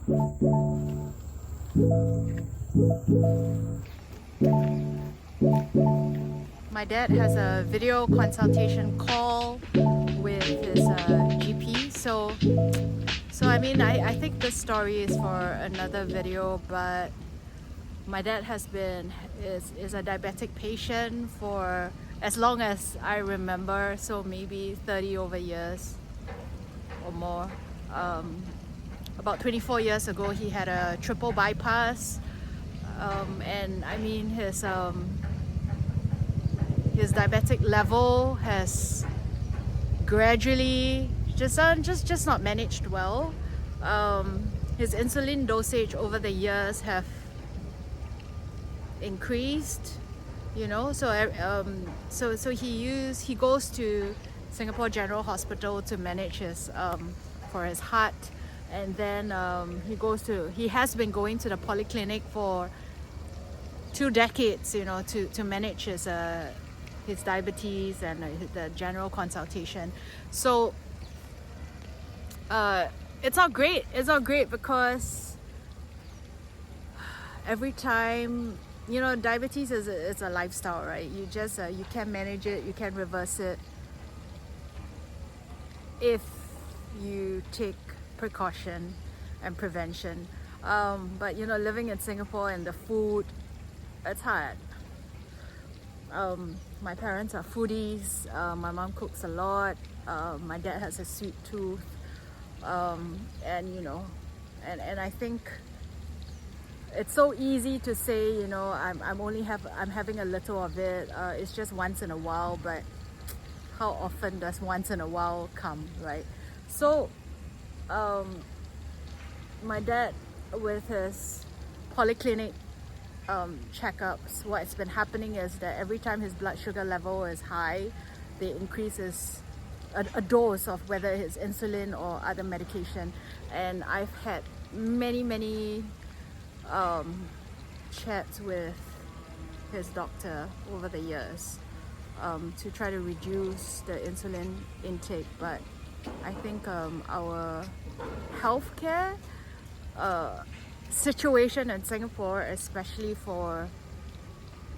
My dad has a video consultation call with his GP. So I mean, I think this story is for another video, but my dad is a diabetic patient for as long as I remember, so maybe 30 over years or more. About 24 years ago, he had a triple bypass, and I mean his diabetic level has gradually just not managed well. His insulin dosage over the years have increased, you know. So he goes to Singapore General Hospital to manage his for his heart, and then he has been going to the Polyclinic for 2 decades, you know, to manage his diabetes and the general consultation. So it's not great. It's not great because every time, you know, diabetes is a lifestyle, right? You just you can manage it, you can reverse it if you take precaution and prevention. But you know, living in Singapore and the food, it's hard. My parents are foodies. My mom cooks a lot. My dad has a sweet tooth, and you know, and I think it's so easy to say, you know, I'm having a little of it. It's just once in a while, but how often does once in a while come, right? So, my dad, with his Polyclinic checkups, what's been happening is that every time his blood sugar level is high, they increase a dose of whether it's insulin or other medication. And I've had many chats with his doctor over the years to try to reduce the insulin intake, but I think our healthcare situation in Singapore, especially for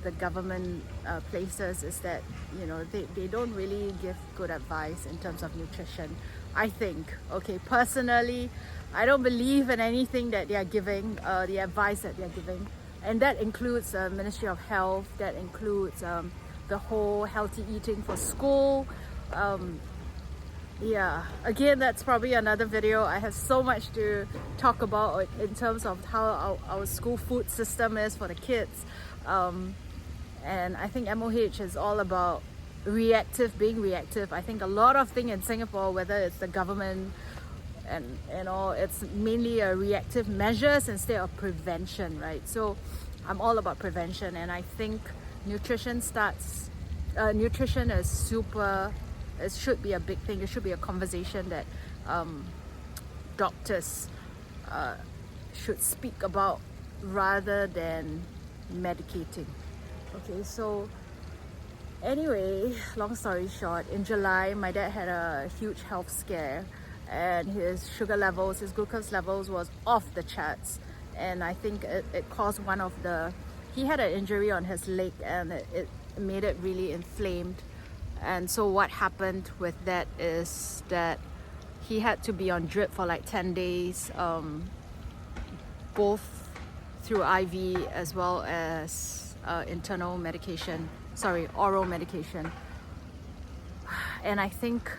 the government places, is that, you know, they don't really give good advice in terms of nutrition. I think, okay, personally, I don't believe in anything that they are giving, the advice that they are giving, and that includes the Ministry of Health, that includes the whole healthy eating for school. Yeah, again, that's probably another video. I have so much to talk about in terms of how our school food system is for the kids. And I think MOH is all about being reactive. I think a lot of things in Singapore, whether it's the government and all, it's mainly a reactive measures instead of prevention, right? So I'm all about prevention, and I think nutrition is super. It should be a big thing. It should be a conversation that doctors should speak about rather than medicating. Okay, so anyway, long story short, in July, my dad had a huge health scare, and his sugar levels, his glucose levels was off the charts. And I think it caused he had an injury on his leg, and it made it really inflamed. And so what happened with that is that he had to be on drip for like 10 days, both through IV as well as oral medication. And I think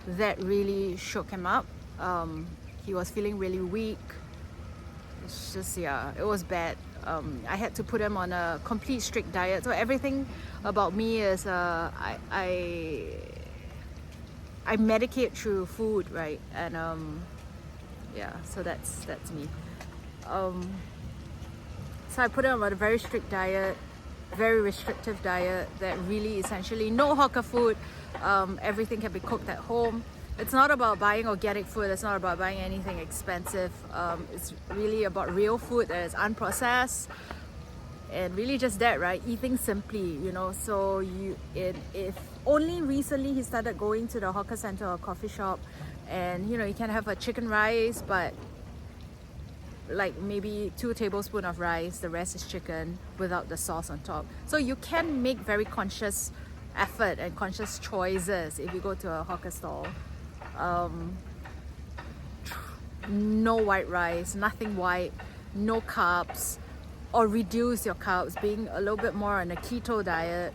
that really shook him up. He was feeling really weak. It's just, yeah, it was bad. I had to put him on a complete strict diet. So everything about me is I medicate through food, right? And yeah, so that's me. So I put him on a very strict diet, very restrictive diet that really essentially no hawker food. Everything can be cooked at home. It's not about buying organic food. It's not about buying anything expensive. It's really about real food that is unprocessed, and really just that, right? Eating simply, you know. So if only recently he started going to the hawker center or coffee shop, and you know, you can have a chicken rice, but like maybe 2 tablespoons of rice, the rest is chicken without the sauce on top. So you can make very conscious effort and conscious choices if you go to a hawker stall. No white rice, nothing white, no carbs, or reduce your carbs, being a little bit more on a keto diet.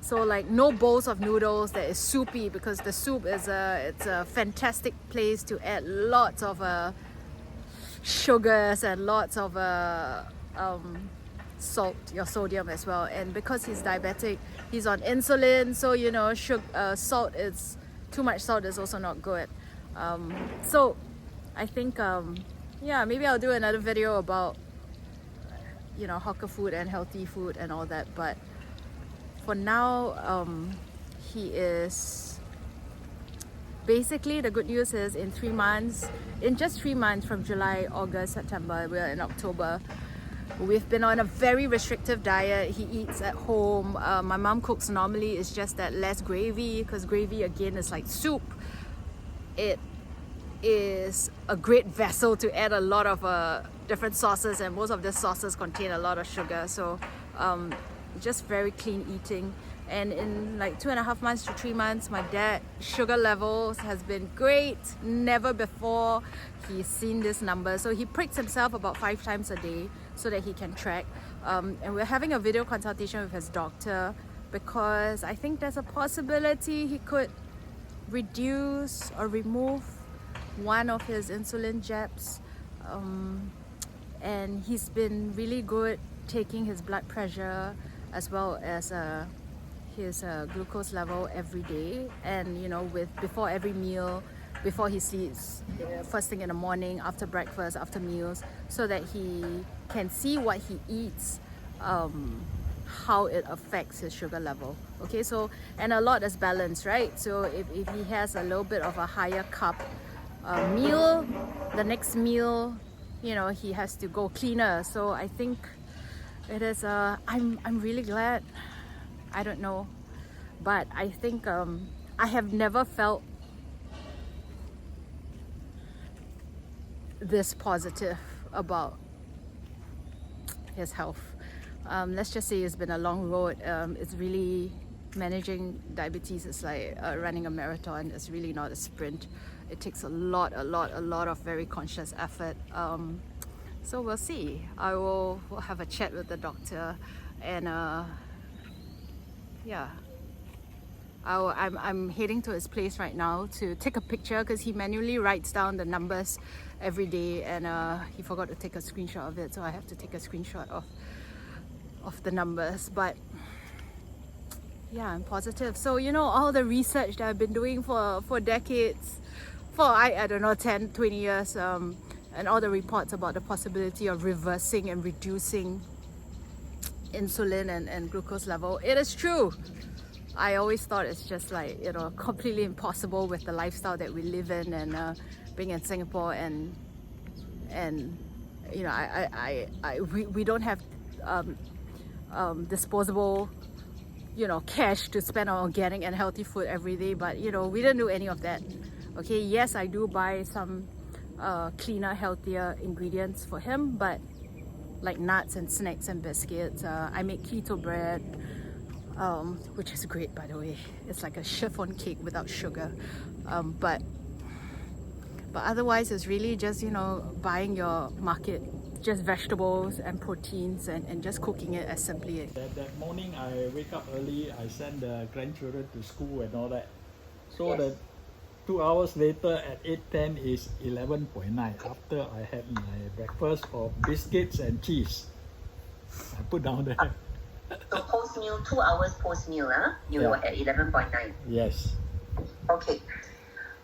So like no bowls of noodles that is soupy, because the soup is it's a fantastic place to add lots of sugars and lots of salt, your sodium as well. And because he's diabetic, he's on insulin, so you know, salt is too much salt is also not good. So I think yeah, maybe I'll do another video about, you know, hawker food and healthy food and all that. But for now, he is basically, the good news is in 3 months, in just 3 months, from July, August, September, we're in October, we've been on a very restrictive diet. He eats at home. My mom cooks normally, it's just that less gravy, because gravy again is like soup. It is a great vessel to add a lot of different sauces, and most of the sauces contain a lot of sugar. So just very clean eating. And in like 2.5 months to 3 months, my dad's sugar levels has been great. Never before he's seen this number. So he pricks himself about 5 times a day so that he can track. And we're having a video consultation with his doctor, because I think there's a possibility he could reduce or remove one of his insulin jabs. And he's been really good taking his blood pressure as well as his glucose level every day, and you know, before every meal, before he sleeps, first thing in the morning, after breakfast, after meals, so that he can see what he eats, how it affects his sugar level. Okay, so, and a lot is balanced, right? So if he has a little bit of a higher carb meal, the next meal, you know, he has to go cleaner. So I think it is I'm really glad. I don't know, but I think I have never felt this positive about his health. Let's just say it's been a long road. It's really, managing diabetes is like running a marathon. It's really not a sprint. It takes a lot of very conscious effort. So we'll see. We'll have a chat with the doctor, and yeah, I'm heading to his place right now to take a picture, because he manually writes down the numbers every day, and he forgot to take a screenshot of it, so I have to take a screenshot of the numbers. But yeah, I'm positive. So you know, all the research that I've been doing for decades, for I don't know, 10, 20 years, and all the reports about the possibility of reversing and reducing insulin and glucose level, it is true. I always thought it's just like, you know, completely impossible with the lifestyle that we live in, and being in Singapore, and you know, we don't have disposable, you know, cash to spend on organic and healthy food every day. But you know, we didn't do any of that. Okay, yes, I do buy some cleaner, healthier ingredients for him, but like nuts and snacks and biscuits. I make keto bread, which is great, by the way. It's like a chiffon cake without sugar. But otherwise, it's really just, you know, buying your market, just vegetables and proteins, and just cooking it as simply. That morning I wake up early, I send the grandchildren to school and all that. So Yes. that 2 hours later at 8:10 is 11.9 after I had my breakfast of biscuits and cheese. I put down there. So post meal, 2 hours post meal, you Yeah. were at 11.9. Yes. Okay.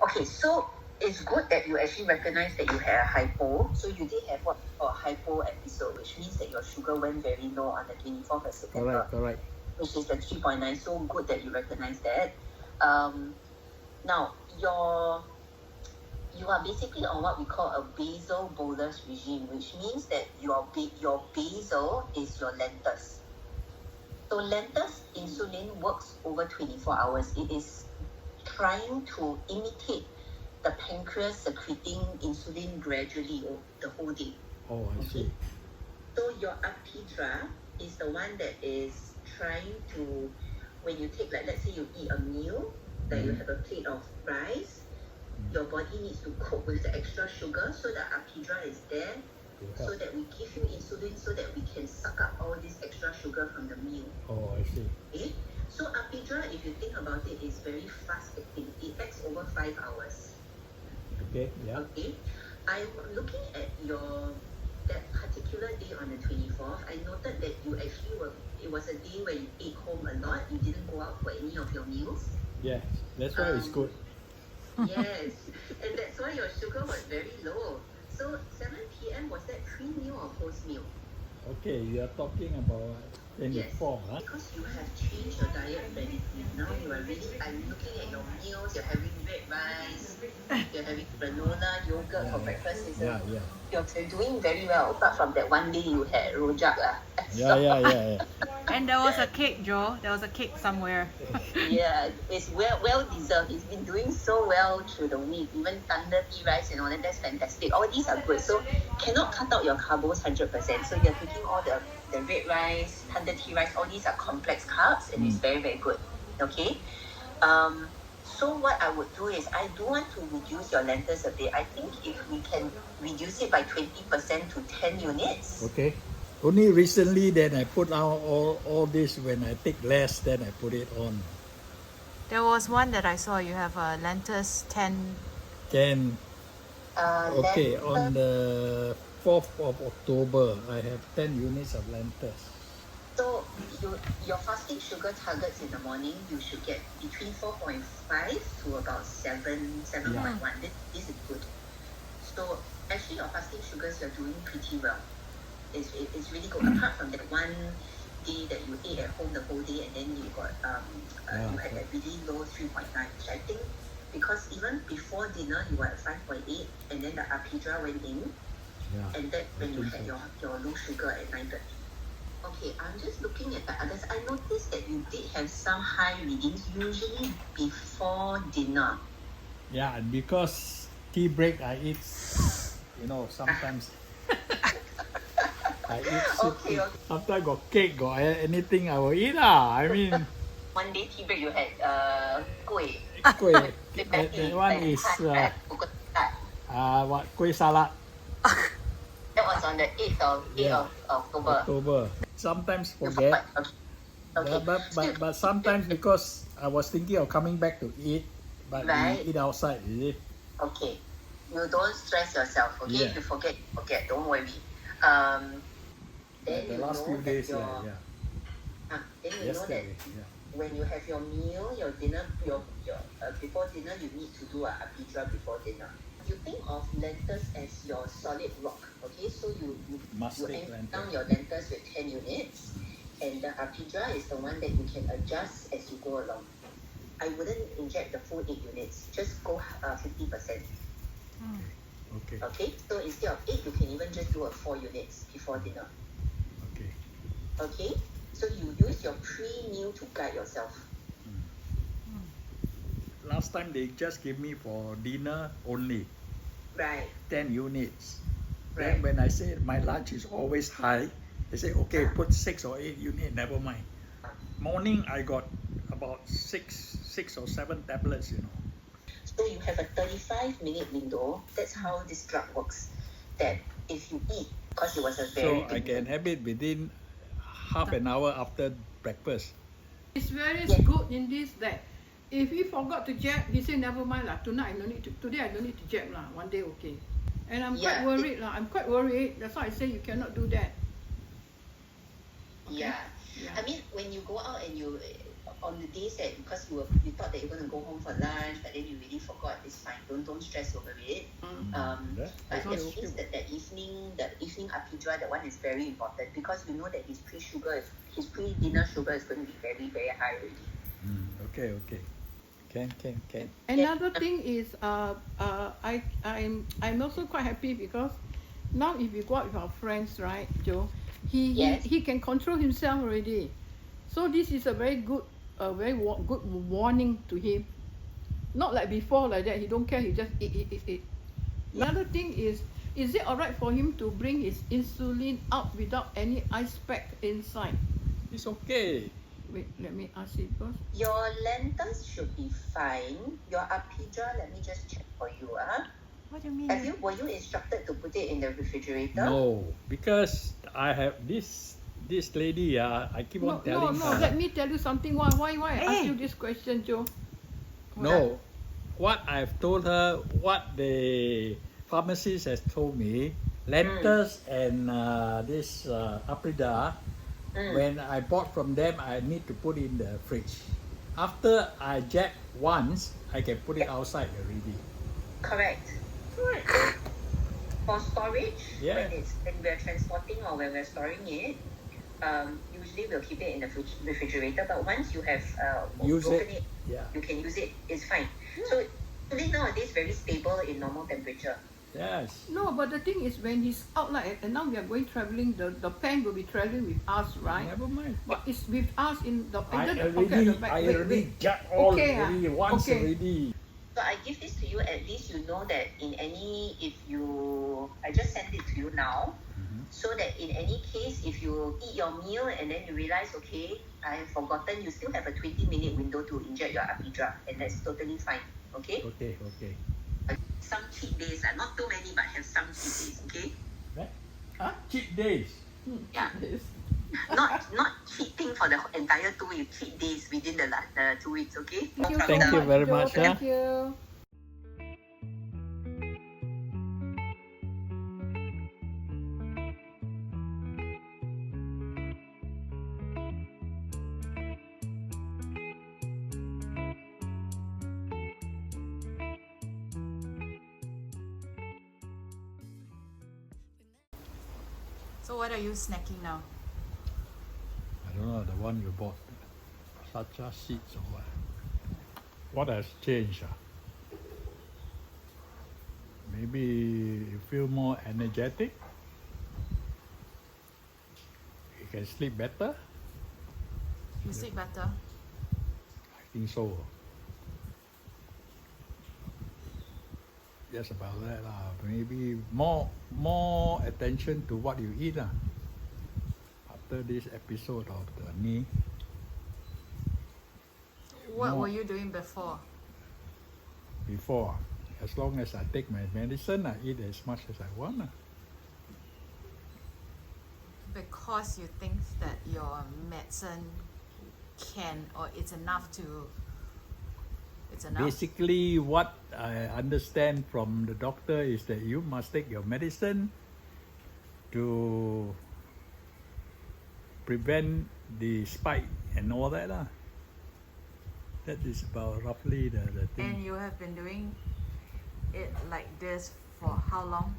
Okay, so it's good that you actually recognize that you had a hypo. So you did have what we call a hypo episode, which means that your sugar went very low on the 24th of September, Correct. which is the 3.9. So good that you recognize that. Now, you are basically on what we call a basal bolus regime, which means that your basal is your lentus. So lentus insulin works over 24 hours. It is trying to imitate the pancreas secreting insulin gradually the whole day. Oh, I see. So your apidra is the one that is trying to, when you take, like, let's say you eat a meal, that you have a plate of rice, your body needs to cope with the extra sugar, so the apidra is there, so that we give you insulin, so that we can suck up all this extra sugar from the meal. Oh, I see. Okay? So apidra, if you think about it, is very fast acting. It acts over 5 hours. Okay, yeah. Okay. I'm looking at that particular day on the 24th. I noted that you actually it was a day where you ate home a lot. You didn't go out for any of your meals. Yeah, that's why it's good. Yes, and that's why your sugar was very low. So 7 p.m. was that pre-meal or post-meal? Okay, you are talking about 24, huh? Because you have changed your diet radically. Now you are really, I'm looking at your meals, you're having red rice, you're having granola, yogurt for breakfast. You're doing very well, apart from that one day you had rojak. Yeah. And there was a cake, Joe. There was a cake somewhere. Yeah, it's well deserved. It's been doing so well through the week. Even thunder tea rice and all that, that's fantastic. All these are good. So cannot cut out your carbs 100%. So you're taking all the red rice, thunder tea rice, all these are complex carbs and it's very, very good. Okay? So what I would do is I do want to reduce your lentils a bit. I think if we can reduce it by 20% to 10 units. Okay. Only recently then I put out all this. When I take less, then I put it on. There was one that I saw. You have lentils 10. Then, okay, on the 4th of October, I have 10 units of lentils. So your fasting sugar targets in the morning, you should get between 4.5 to about 7.1. This is good. So actually your fasting sugars, you're doing pretty well. It's really good. Apart from that one day that you ate at home the whole day and then you got you had that really low 3.9, which I think because even before dinner you were at 5.8 and then the apidra went in, and that when you had your low sugar at 9:30. Okay, I'm just looking at the others. I noticed that you did have some high readings, usually before dinner. Yeah, and because tea break I eat, sometimes I eat Okay. Sometimes got cake, got anything I will eat. I mean, one day tea break you had kueh. kueh. That one is what kueh salad. That was on the 8th of October. Sometimes forget. Okay. But sometimes because I was thinking of coming back to eat, but we eat outside, is it? Okay. You don't stress yourself, okay? Yeah. If you forget, don't worry. Then The you last know few days, that then you yesterday, know that when you have your meal, your dinner, your before dinner, you need to do a apidra before dinner. You think of lentils as your solid rock, okay? So you anchor down your lentils with 10 units, and the apidra is the one that you can adjust as you go along. I wouldn't inject the full 8 units, just go 50%. Okay? So instead of 8, you can even just do a 4 units before dinner. Okay? So you use your pre-meal to guide yourself. Last time they just give me for dinner only. Right. 10 units. Right. Then when I say my lunch is always high, they say, okay, put 6 or 8 units, never mind. Morning I got about 6 or 7 tablets, So you have a 35-minute window. That's how this drug works. That if you eat, because it was a very So I can have it within half an hour after breakfast. It's very good in this that if he forgot to jab, he say never mind lah. Today I don't need to jab lah. One day okay. And I'm quite worried lah. I'm quite worried. That's why I say you cannot do that. Okay? Yeah. I mean, when you go out and you on the days that because you thought that you're going to go home for lunch, but then you really forgot, it's fine. Don't stress over it. But at least that evening, the evening apidra, that one is very important because you know that his pre-dinner sugar is going to be very, very high already. Okay. Can. Another thing is, I'm also quite happy because now if we go out with our friends, right, Joe, he can control himself already. So this is a very good, good warning to him. Not like before like that. He don't care. He just eat. Another thing is it alright for him to bring his insulin out without any ice pack inside? It's okay. Wait, let me ask it first. Your lentils should be fine. Your apidra, let me just check for you. What do you mean? Were you instructed to put it in the refrigerator? No, because I have this lady. I keep on telling No. her. Let me tell you something. Why I ask you this question, Joe? No, what I've told her, what the pharmacist has told me, lentils and this aprida, when I bought from them, I need to put in the fridge. After I jab once, I can put it outside already. Correct. For storage, Yeah. when we're transporting or when we're storing it, usually we'll keep it in the refrigerator. But once you have Use broken it. Yeah. you can use it. It's fine. So today nowadays very stable in normal temperature. Yes. No, but the thing is when he's out like, and now we are going traveling, the pen will be traveling with us, right? Never mind. But it's with us in the I under the already, the back. I Wait, already wait. jabbed all Okay, already once okay. already. So I give this to you, at least you know that I just send it to you now, so that in any case, if you eat your meal and then you realize, okay, I have forgotten, you still have a 20-minute window to inject your apidra, and that's totally fine, okay? Okay. Some cheat days, not too many, but have some cheat days, okay? Cheat days. Yeah. Not cheating for the entire 2 weeks, cheat days within the 2 weeks, okay? Thank you, Thank you very Joe. much, Thank you. So what are you snacking now? I don't know, the one you bought, sacha seeds or what? What has changed? Maybe you feel more energetic? You can sleep better? You sleep better? I think so. Just about that. Maybe more attention to what you eat. After this episode of the knee. What were you doing before? Before, as long as I take my medicine, I eat as much as I want. Because you think that your medicine can, or it's enough to, it's enough? Basically, what I understand from the doctor is that you must take your medicine to prevent the spike and all that. That is about roughly the thing. And you have been doing it like this for how long?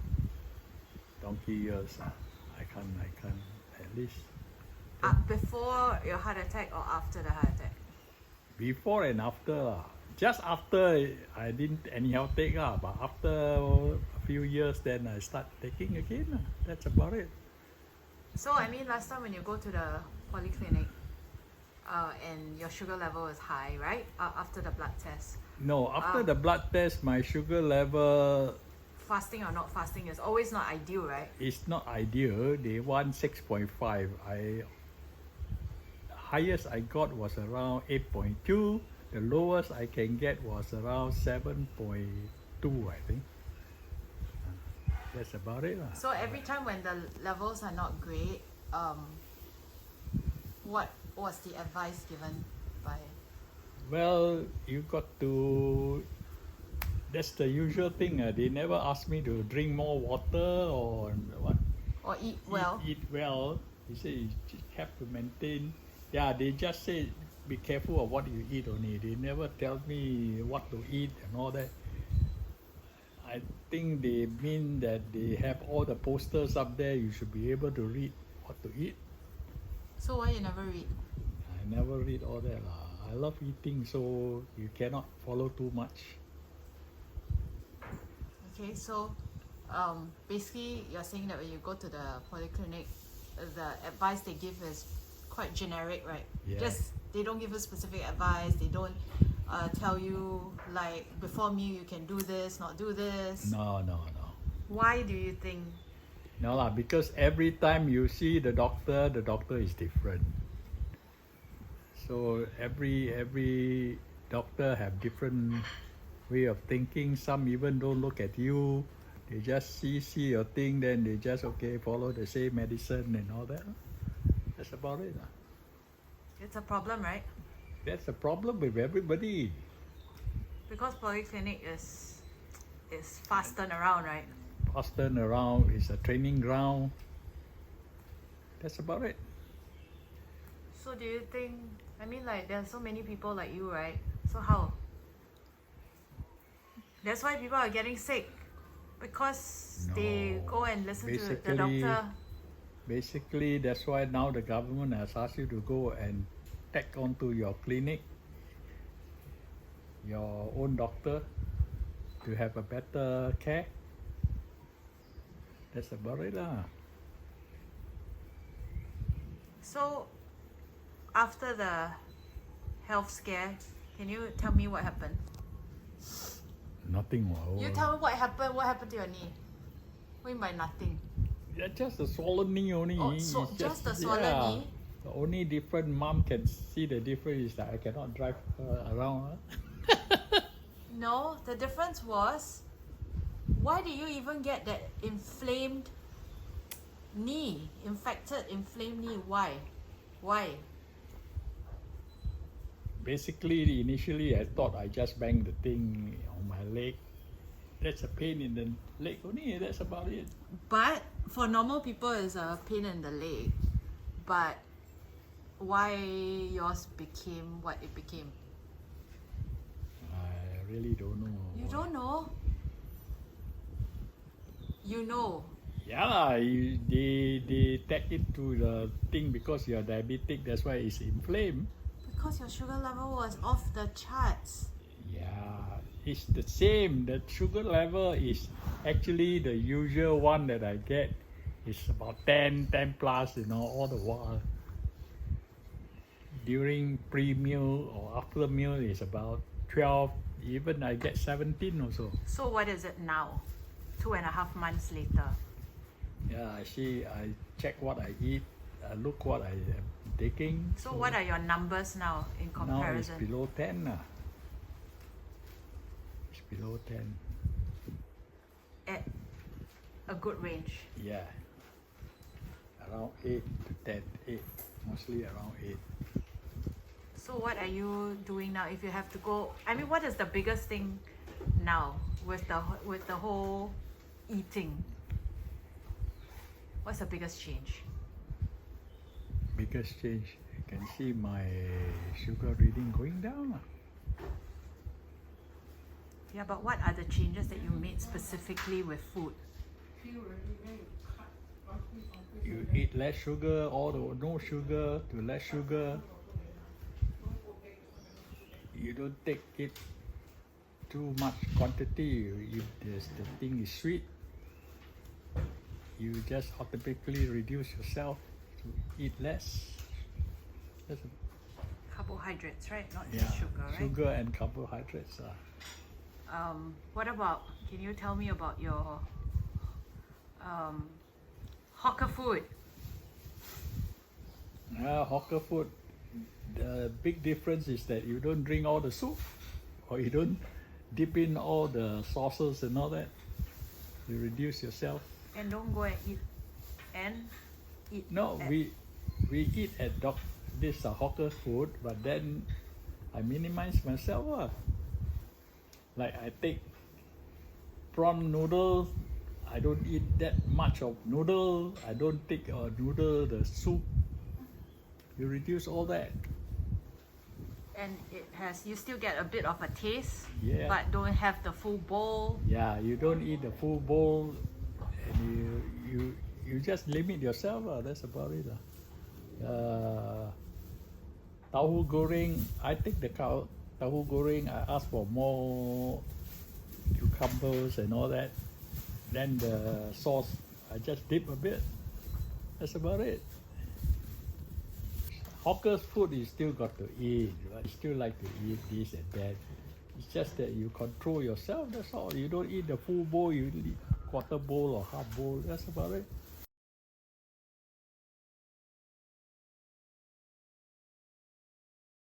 Donkey years. I can't, at least. Before your heart attack or after the heart attack? Before and after. Just after I didn't anyhow take, but after a few years then I start taking again. That's about it. So I mean last time when you go to the Polyclinic and your sugar level is high, right? After the blood test. No, after the blood test my sugar level Fasting or not fasting is always not ideal, right? is not ideal. They want 6.5. Highest I got was around 8.2. The lowest I can get was around 7.2, I think. That's about it. So every time when the levels are not great, what was the advice given by? Well, you got to. That's the usual thing. They never ask me to drink more water or what. Or eat well? Eat well. They say you just have to maintain. Yeah, they just say be careful of what you eat only. They never tell me what to eat and all that. I think they mean that they have all the posters up there. You should be able to read what to eat. So why you never read? I never read all that. I love eating, so you cannot follow too much. Okay, so basically you're saying that when you go to the Polyclinic, the advice they give is quite generic, right? Yeah. Just they don't give you specific advice. They don't tell you like before meal you can do this, not do this? No. Why do you think? No lah, because every time you see the doctor is different. So every doctor have different way of thinking. Some even don't look at you. They just see your thing, then they just follow the same medicine and all that. That's about it. It's a problem, right? That's the problem with everybody. Because Polyclinic is fast turnaround, right? Fast turnaround, is a training ground. That's about it. So do you think, I mean like there are so many people like you, right? So how? That's why people are getting sick. Because they go and listen to the doctor. Basically, that's why now the government has asked you to go and tag onto your clinic, your own doctor, to have a better care. That's about it lah. So, after the health scare, can you tell me what happened? Nothing. Wow. You tell me what happened. What happened to your knee? What do you mean by nothing? Yeah, just a swollen knee only. Oh, so It's just a swollen knee? The only different mom can see the difference is that I cannot drive her around. No, the difference was, why did you even get that inflamed knee? Inflamed knee? Why? Basically, initially I thought I just banged the thing on my leg. That's a pain in the leg only, that's about it. But for normal people, it's a pain in the leg. But why yours became what it became? I really don't know. You don't know? You know. Yeah lah, they tag it to the thing because you're diabetic, that's why it's inflamed. Because your sugar level was off the charts. Yeah, it's the same. The sugar level is actually the usual one that I get. It's about 10 plus, all the while. During pre-meal or after meal is about 12. Even I get 17 also. So what is it now? 2.5 months later. Yeah, I see. I check what I eat. I look what I am taking. So what are your numbers now in comparison? Now it's below 10. It's below 10. At a good range. Yeah. Around 8 to 10. 8. Mostly around 8. So what are you doing now if you have to go? I mean, what is the biggest thing now with the whole eating? What's the biggest change? Biggest change, you can see my sugar reading going down. Yeah, but what are the changes that you made specifically with food? You eat less sugar, or no sugar to less sugar. You don't take it too much quantity. If the thing is sweet, you just automatically reduce yourself to eat less. That's Carbohydrates, right? Not yeah, just sugar, right? Sugar and carbohydrates. What about, can you tell me about your hawker food? Hawker food, the big difference is that you don't drink all the soup, or you don't dip in all the sauces and all that. You reduce yourself. And don't go and eat. No, we eat at this hawker food, but then I minimize myself. Like I take prawn noodles, I don't eat that much of noodle. I don't take noodle, the soup. You reduce all that. And you still get a bit of a taste, Yeah. but don't have the full bowl. Yeah, you don't eat the full bowl, and you just limit yourself. That's about it. Tahu goreng, I take the tahu goreng. I ask for more cucumbers and all that. Then the sauce, I just dip a bit. That's about it. hawker's food you still got to eat, right? You still like to eat this and that. It's just that you control yourself, that's all. You don't eat the full bowl, you eat quarter bowl or half bowl, that's about it.